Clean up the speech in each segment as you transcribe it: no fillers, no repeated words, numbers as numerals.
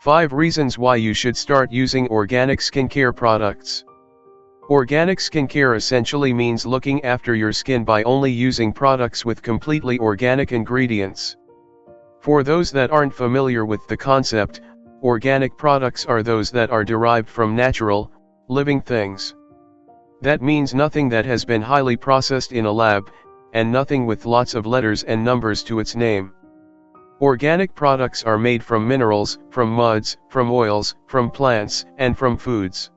5 reasons why you should start using organic skincare products. Organic skincare essentially means looking after your skin by only using products with completely organic ingredients. For those that aren't familiar with the concept, organic products are those that are derived from natural, living things. That means nothing that has been highly processed in a lab, and nothing with lots of letters and numbers to its name. Organic products are made from minerals, from muds, from oils, from plants, and from foods.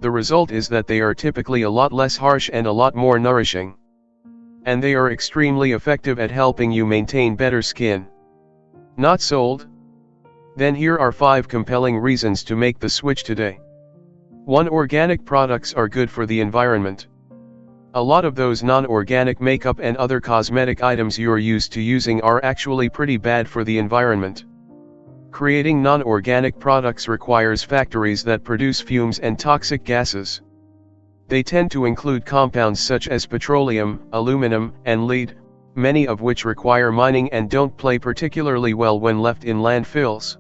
The result is that they are typically a lot less harsh and a lot more nourishing. And they are extremely effective at helping you maintain better skin. Not sold? Then here are 5 compelling reasons to make the switch today. 1. Organic products are good for the environment. A lot of those non-organic makeup and other cosmetic items you're used to using are actually pretty bad for the environment. Creating non-organic products requires factories that produce fumes and toxic gases. They tend to include compounds such as petroleum, aluminum, and lead, many of which require mining and don't play particularly well when left in landfills.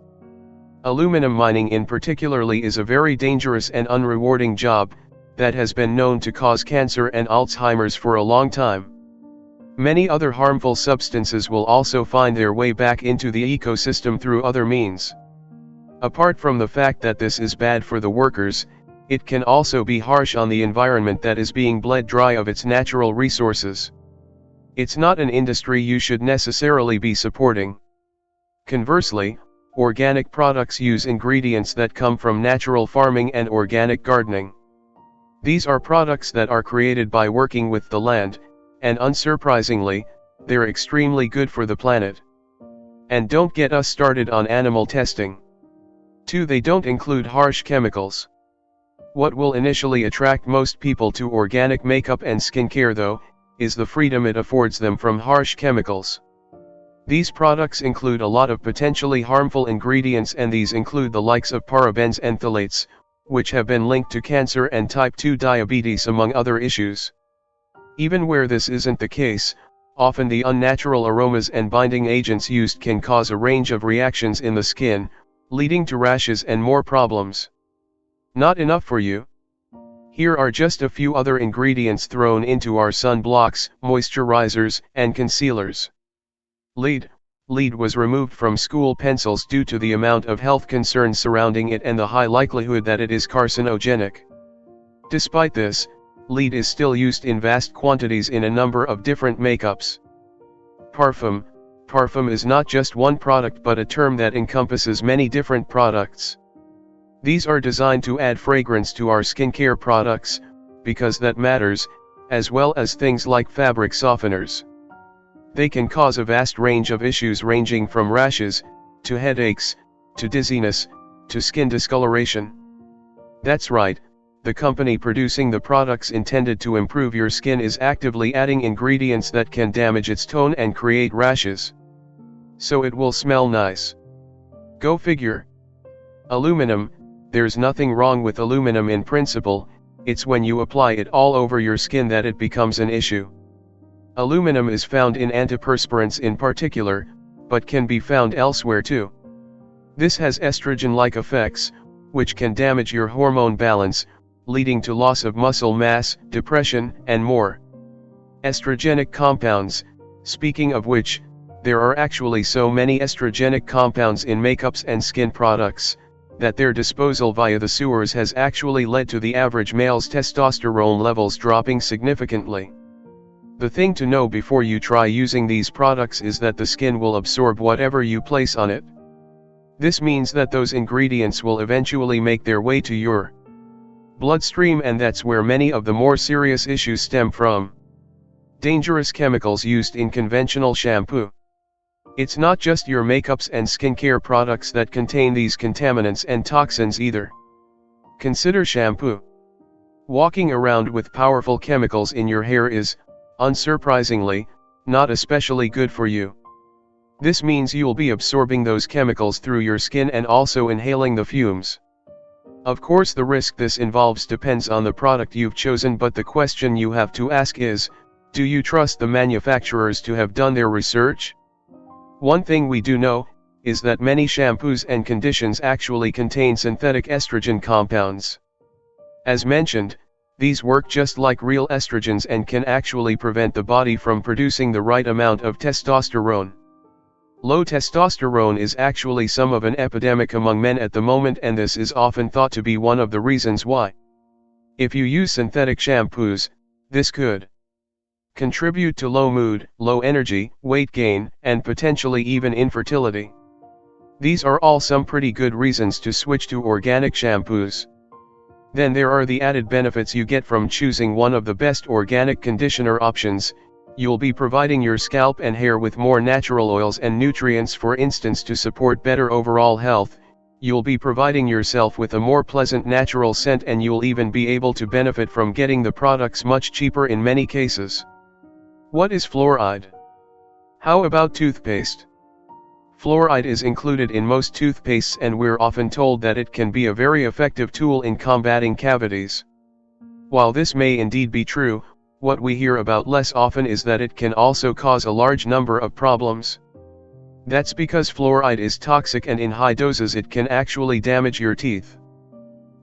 Aluminum mining in particularly is a very dangerous and unrewarding job, that has been known to cause cancer and Alzheimer's for a long time. Many other harmful substances will also find their way back into the ecosystem through other means. Apart from the fact that this is bad for the workers, it can also be harsh on the environment that is being bled dry of its natural resources. It's not an industry you should necessarily be supporting. Conversely, organic products use ingredients that come from natural farming and organic gardening. These are products that are created by working with the land, and unsurprisingly, they're extremely good for the planet. And don't get us started on animal testing. 2. They don't include harsh chemicals. What will initially attract most people to organic makeup and skincare though, is the freedom it affords them from harsh chemicals. These products include a lot of potentially harmful ingredients, and these include the likes of parabens and phthalates, which have been linked to cancer and type 2 diabetes among other issues. Even where this isn't the case, often the unnatural aromas and binding agents used can cause a range of reactions in the skin, leading to rashes and more problems. Not enough for you? Here are just a few other ingredients thrown into our sunblocks, moisturizers, and concealers. Lead. Lead was removed from school pencils due to the amount of health concerns surrounding it and the high likelihood that it is carcinogenic. Despite this, lead is still used in vast quantities in a number of different makeups. Parfum. Parfum is not just one product but a term that encompasses many different products. These are designed to add fragrance to our skincare products, because that matters, as well as things like fabric softeners. They can cause a vast range of issues ranging from rashes, to headaches, to dizziness, to skin discoloration. That's right, the company producing the products intended to improve your skin is actively adding ingredients that can damage its tone and create rashes. So it will smell nice. Go figure. Aluminum. There's nothing wrong with aluminum in principle, it's when you apply it all over your skin that it becomes an issue. Aluminum is found in antiperspirants in particular, but can be found elsewhere too. This has estrogen-like effects, which can damage your hormone balance, leading to loss of muscle mass, depression, and more. Estrogenic compounds. Speaking of which, there are actually so many estrogenic compounds in makeups and skin products, that their disposal via the sewers has actually led to the average male's testosterone levels dropping significantly. The thing to know before you try using these products is that the skin will absorb whatever you place on it. This means that those ingredients will eventually make their way to your bloodstream, and that's where many of the more serious issues stem from. Dangerous chemicals used in conventional shampoo. It's not just your makeups and skincare products that contain these contaminants and toxins either. Consider shampoo. Walking around with powerful chemicals in your hair is, unsurprisingly, not especially good for you. This means you'll be absorbing those chemicals through your skin and also inhaling the fumes. Of course, the risk this involves depends on the product you've chosen, but the question you have to ask is, do you trust the manufacturers to have done their research? One thing we do know is that many shampoos and conditions actually contain synthetic estrogen compounds. As mentioned, these work just like real estrogens and can actually prevent the body from producing the right amount of testosterone. Low testosterone is actually some of an epidemic among men at the moment, and this is often thought to be one of the reasons why. If you use synthetic shampoos, this could contribute to low mood, low energy, weight gain, and potentially even infertility. These are all some pretty good reasons to switch to organic shampoos. Then there are the added benefits you get from choosing one of the best organic conditioner options. You'll be providing your scalp and hair with more natural oils and nutrients, for instance, to support better overall health. You'll be providing yourself with a more pleasant natural scent, and you'll even be able to benefit from getting the products much cheaper in many cases. What is fluoride? How about toothpaste? Fluoride is included in most toothpastes, and we're often told that it can be a very effective tool in combating cavities. While this may indeed be true, what we hear about less often is that it can also cause a large number of problems. That's because fluoride is toxic, and in high doses it can actually damage your teeth.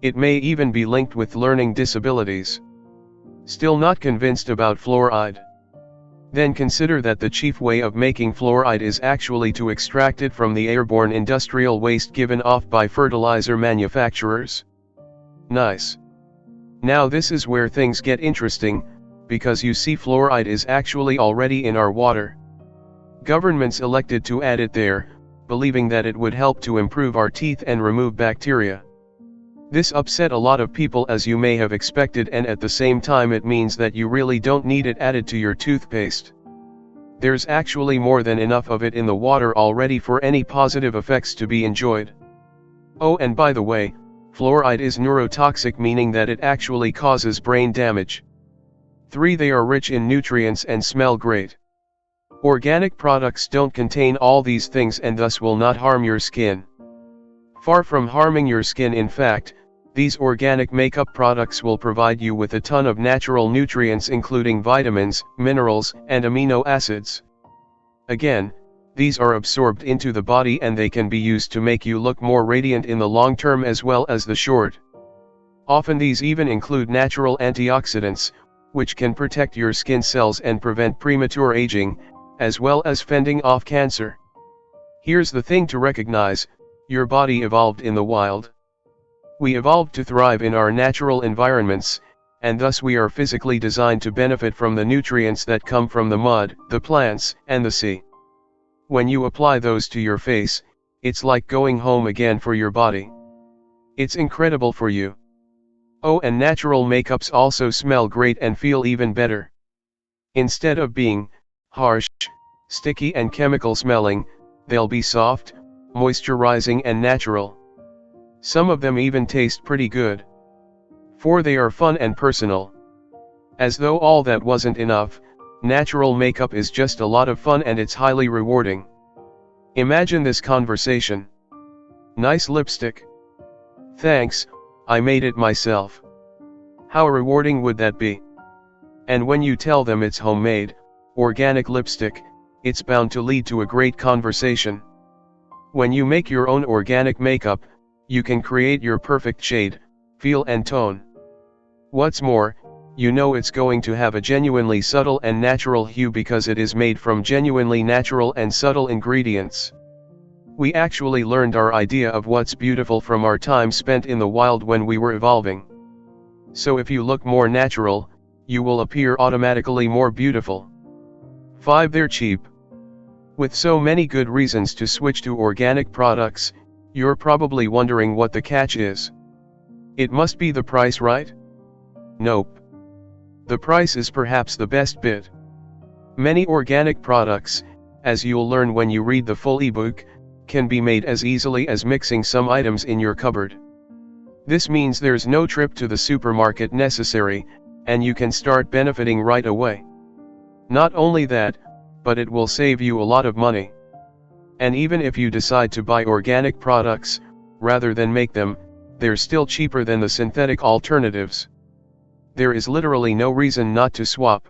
It may even be linked with learning disabilities. Still not convinced about fluoride? Then consider that the chief way of making fluoride is actually to extract it from the airborne industrial waste given off by fertilizer manufacturers. Nice. Now this is where things get interesting, because you see, fluoride is actually already in our water. Governments elected to add it there, believing that it would help to improve our teeth and remove bacteria. This upset a lot of people, as you may have expected, and at the same time it means that you really don't need it added to your toothpaste. There's actually more than enough of it in the water already for any positive effects to be enjoyed. Oh, and by the way, fluoride is neurotoxic, meaning that it actually causes brain damage. 3. They are rich in nutrients and smell great. Organic products don't contain all these things and thus will not harm your skin. Far from harming your skin, in fact, these organic makeup products will provide you with a ton of natural nutrients, including vitamins, minerals, and amino acids. Again, these are absorbed into the body and they can be used to make you look more radiant in the long term as well as the short. Often these even include natural antioxidants, which can protect your skin cells and prevent premature aging, as well as fending off cancer. Here's the thing to recognize: your body evolved in the wild. We evolved to thrive in our natural environments, and thus we are physically designed to benefit from the nutrients that come from the mud, the plants, and the sea. When you apply those to your face, it's like going home again for your body. It's incredible for you. Oh, and natural makeups also smell great and feel even better. Instead of being harsh, sticky and chemical smelling, they'll be soft, moisturizing and natural. Some of them even taste pretty good. 4. They are fun and personal. As though all that wasn't enough, natural makeup is just a lot of fun and it's highly rewarding. Imagine this conversation. Nice lipstick. Thanks, I made it myself. How rewarding would that be? And when you tell them it's homemade, organic lipstick, it's bound to lead to a great conversation. When you make your own organic makeup, you can create your perfect shade, feel and tone. What's more, you know it's going to have a genuinely subtle and natural hue because it is made from genuinely natural and subtle ingredients. We actually learned our idea of what's beautiful from our time spent in the wild when we were evolving. So if you look more natural, you will appear automatically more beautiful. 5. They're cheap. With so many good reasons to switch to organic products, you're probably wondering what the catch is. It must be the price, right? Nope. The price is perhaps the best bit. Many organic products, as you'll learn when you read the full ebook, can be made as easily as mixing some items in your cupboard. This means there's no trip to the supermarket necessary, and you can start benefiting right away. Not only that, but it will save you a lot of money. And even if you decide to buy organic products, rather than make them, they're still cheaper than the synthetic alternatives. There is literally no reason not to swap.